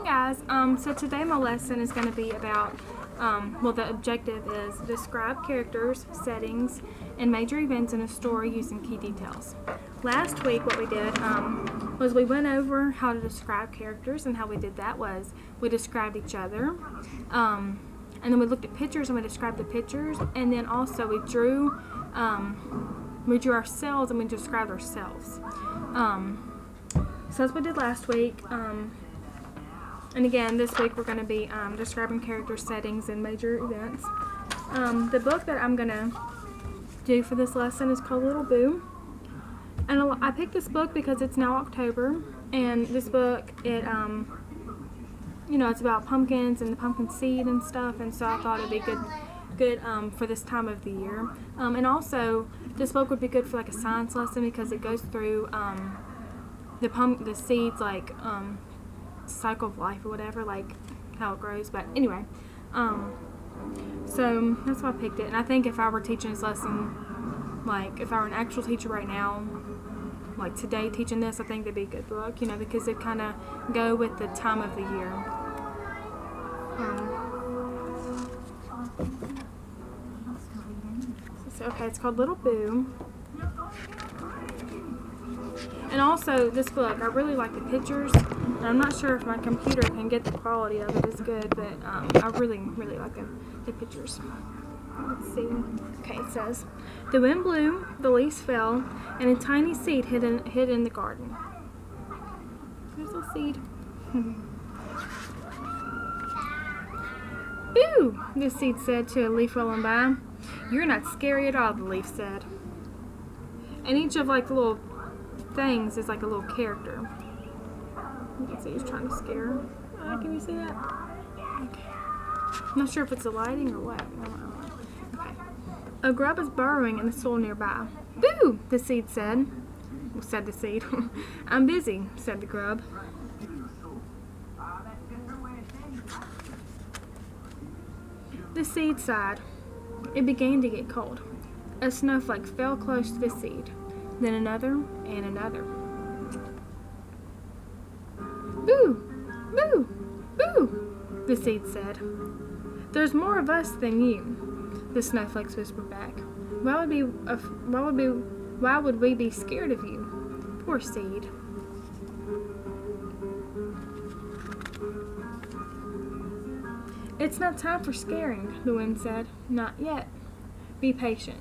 guys, so today my lesson is going to be about, the objective is describe characters, settings, and major events in a story using key details. Last week what we did was we went over how to describe characters, and how we did that was we described each other, and then we looked at pictures and we described the pictures, and then also we drew ourselves and we described ourselves. So that's what we did last week. And again, this week we're going to be describing character settings and major events. The book that I'm going to do for this lesson is called Little Boo. And I picked this book because it's now October, and this book, it's about pumpkins and the pumpkin seed and stuff, and so I thought it'd be good for this time of the year. And also, this book would be good for like a science lesson because it goes through the seeds, like cycle of life or whatever, like how it grows. But anyway, so that's why I picked it. And I think if I were teaching this lesson, like if I were an actual teacher right now, like today teaching this, I think that'd be a good book, because it kind of go with the time of the year. Okay, it's called Little Boo. And also, this book, I really like the pictures. And I'm not sure if my computer can get the quality of it as good, but I really, really like the pictures. Let's see. Okay, it says, the wind blew, the leaves fell, and a tiny seed hid in the garden. There's a seed. Boo! The seed said to a leaf rolling by. You're not scary at all, the leaf said. And each of like the little things is like a little character. You can see he's trying to scare her. Can you see that? Okay. I'm not sure if it's the lighting or what. I don't know. Okay. A grub is burrowing in the soil nearby. Boo! The seed said. Well, said the seed. I'm busy, said the grub. The seed sighed. It began to get cold. A snowflake fell close to the seed, then another and another. Boo! Boo! Boo! The seed said. There's more of us than you, the snowflakes whispered back. Why would we be scared of you? Poor seed. It's not time for scaring, the wind said. Not yet. Be patient.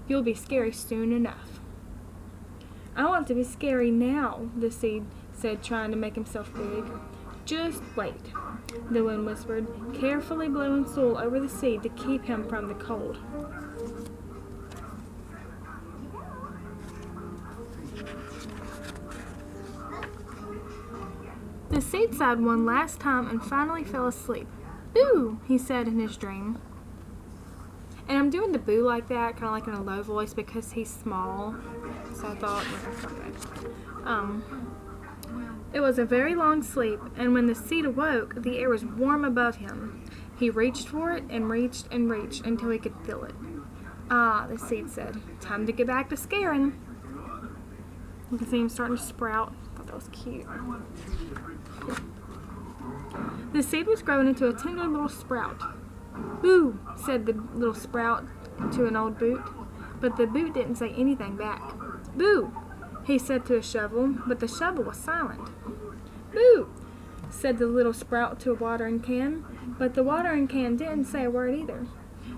You'll be scary soon enough. I want to be scary now, the seed said, trying to make himself big. Just wait, the wind whispered, carefully blowing soil over the seed to keep him from the cold. The seed sighed one last time and finally fell asleep. Boo, he said in his dream. And I'm doing the boo like that, kind of like in a low voice because he's small. So I thought, it was a very long sleep, and when the seed awoke, the air was warm above him. He reached for it and reached and reached until he could feel it. Ah, the seed said, time to get back to scaring. You can see him starting to sprout. I thought that was cute. The seed was growing into a tender little sprout. Boo, said the little sprout to an old boot, but the boot didn't say anything back. Boo, he said to a shovel, but the shovel was silent. Boo, said the little sprout to a watering can, but the watering can didn't say a word either.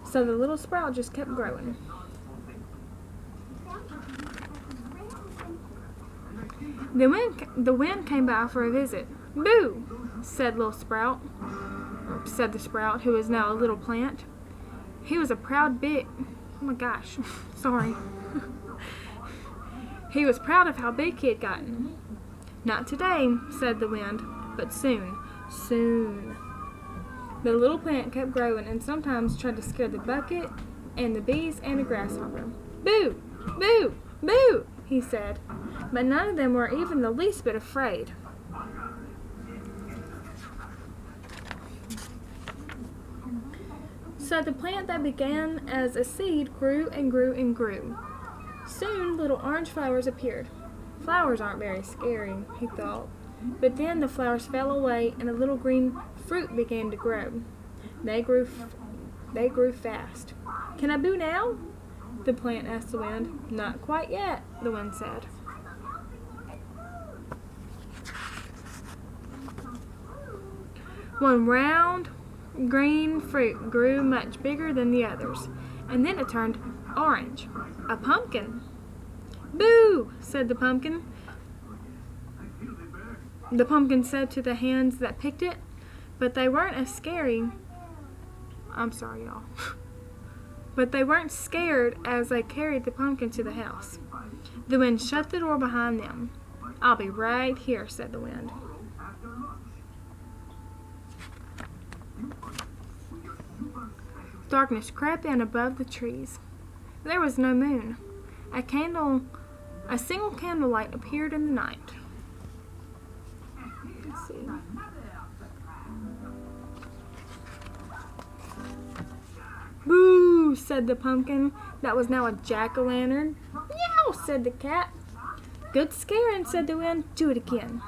So the little sprout just kept growing. The wind came by for a visit. Boo, said the sprout, who was now a little plant. He was a proud oh my gosh, sorry. He was proud of how big he had gotten. Not today, said the wind, but soon, soon. The little plant kept growing and sometimes tried to scare the bucket and the bees and the grasshopper. Boo, boo, boo, he said, but none of them were even the least bit afraid. So the plant that began as a seed grew and grew and grew. Soon little orange flowers appeared. Flowers aren't very scary, he thought. But then the flowers fell away and a little green fruit began to grow. They grew fast. Can I boo now? The plant asked the wind. Not quite yet, the wind said. One round green fruit grew much bigger than the others, and then it turned orange. A pumpkin. Boo, said the pumpkin. The pumpkin said to the hands that picked it, but they weren't as scary. I'm sorry, y'all. But they weren't scared as they carried the pumpkin to the house. The wind shut the door behind them. I'll be right here, said the wind. Darkness crept in above the trees. There was no moon. A single candlelight appeared in the night. Let's see. Boo, said the pumpkin. That was now a jack-o'-lantern. Meow, said the cat. Good scaring, said the wind. Do it again.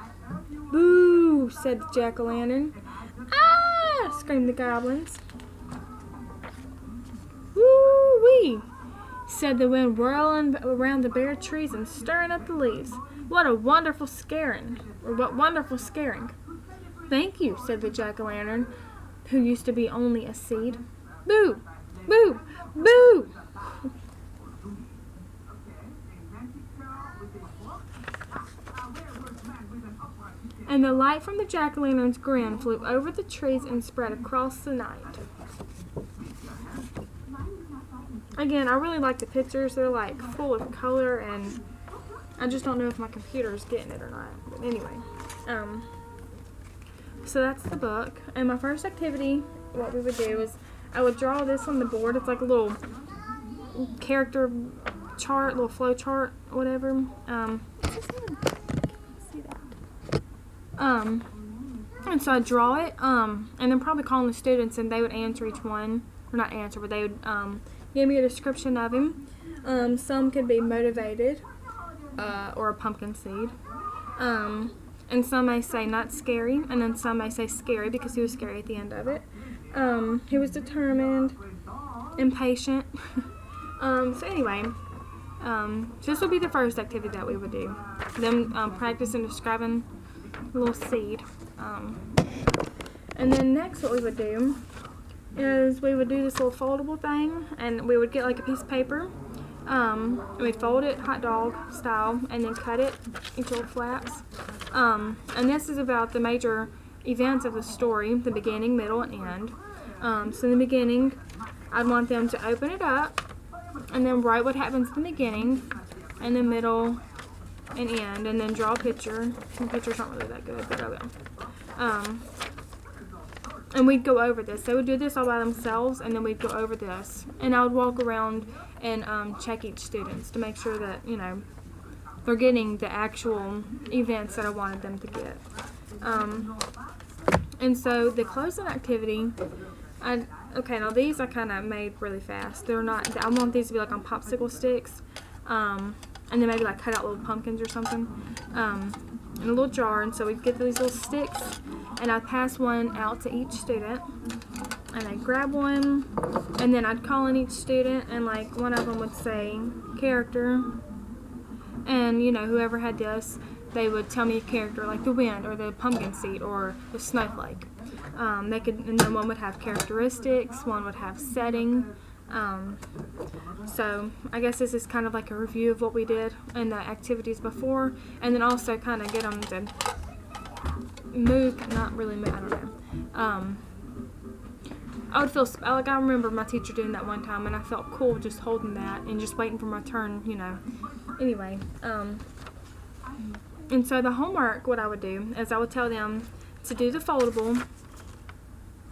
Boo, said the jack-o'-lantern. Ah, screamed the goblins. Woo-wee, said the wind, whirling around the bare trees and stirring up the leaves. What wonderful scaring. Thank you, said the jack-o'-lantern, who used to be only a seed. Boo, boo, boo. And the light from the jack-o'-lantern's grin flew over the trees and spread across the night. Again, I really like the pictures. They're like full of color, and I just don't know if my computer is getting it or not. But anyway, so that's the book. And my first activity, what we would do is I would draw this on the board. It's like a little character chart, little flow chart, whatever. See that? And so I draw it, and then probably calling the students, and they would answer each one, or not answer, but they would give me a description of him. Some could be motivated, or a pumpkin seed. And some may say not scary, and then some may say scary because he was scary at the end of it. He was determined, impatient. So anyway, so this would be the first activity that we would do. Then practice and describing a little seed. And then next what we would do is we would do this little foldable thing, and we would get like a piece of paper. And we'd fold it hot dog style and then cut it into little flaps. And this is about the major events of the story, the beginning, middle, and end. So in the beginning, I'd want them to open it up and then write what happens in the beginning, and the middle, and end, and then draw a picture. The pictures aren't really that good, but I will. And we'd go over this. They would do this all by themselves, and then we'd go over this. And I would walk around and check each student to make sure that, you know, they're getting the actual events that I wanted them to get. And so the closing activity, okay, now these I kind of made really fast. They're not, I want these to be like on popsicle sticks, and then maybe like cut out little pumpkins or something, in a little jar. And so we'd get these little sticks, and I'd pass one out to each student, and I'd grab one, and then I'd call in each student, and like one of them would say character, and you know, whoever had this, they would tell me a character like the wind or the pumpkin seed or the snowflake. And then one would have characteristics, one would have setting. So I guess this is kind of like a review of what we did in the activities before, and then also kind of get them to move, not really move, I don't know. I would feel, like I remember my teacher doing that one time, and I felt cool just holding that and just waiting for my turn, you know. Anyway, and so the homework, what I would do is I would tell them to do the foldable,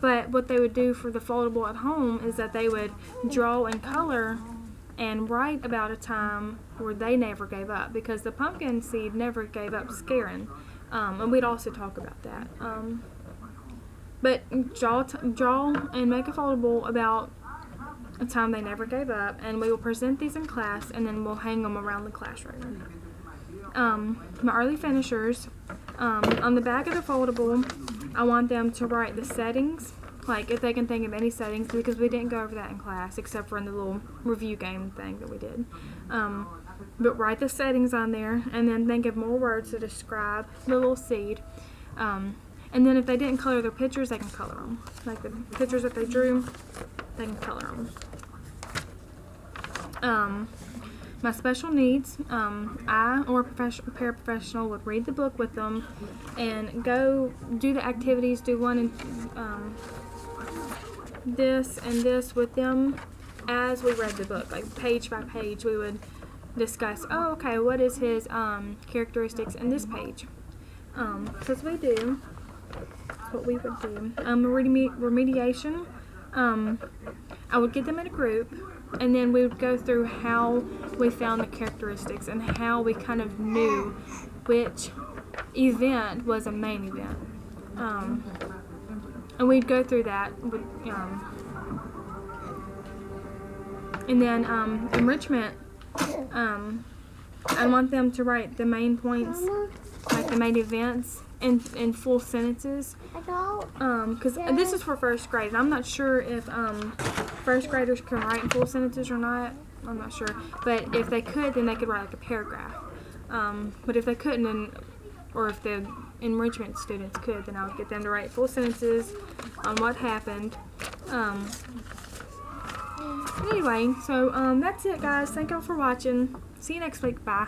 but what they would do for the foldable at home is that they would draw and color and write about a time where they never gave up, because the pumpkin seed never gave up scaring. And we'd also talk about that. But draw and make a foldable about a time they never gave up, and we will present these in class, and then we'll hang them around the classroom. My early finishers, On the back of the foldable, I want them to write the settings, like if they can think of any settings, because we didn't go over that in class except for in the little review game thing that we did. But write the settings on there, and then think of more words to describe the little seed. And then if they didn't color their pictures, they can color them. Like the pictures that they drew, they can color them. My special needs, I or a paraprofessional would read the book with them and go do the activities, do one and this and this with them as we read the book, like page by page. We would discuss, oh, okay, what is his characteristics in this page? Because we do, what we would do. Remediation, I would get them in a group, and then we would go through how we found the characteristics and how we kind of knew which event was a main event. And we'd go through that. And then enrichment, I want them to write the main points, like the main events, in full sentences. Because this is for first grade, and I'm not sure if first graders can write in full sentences or not. I'm not sure. But if they could, then they could write like a paragraph. But if they couldn't, then, or if the enrichment students could, then I would get them to write full sentences on what happened. Anyway, so that's it, guys. Thank y'all for watching. See you next week. Bye.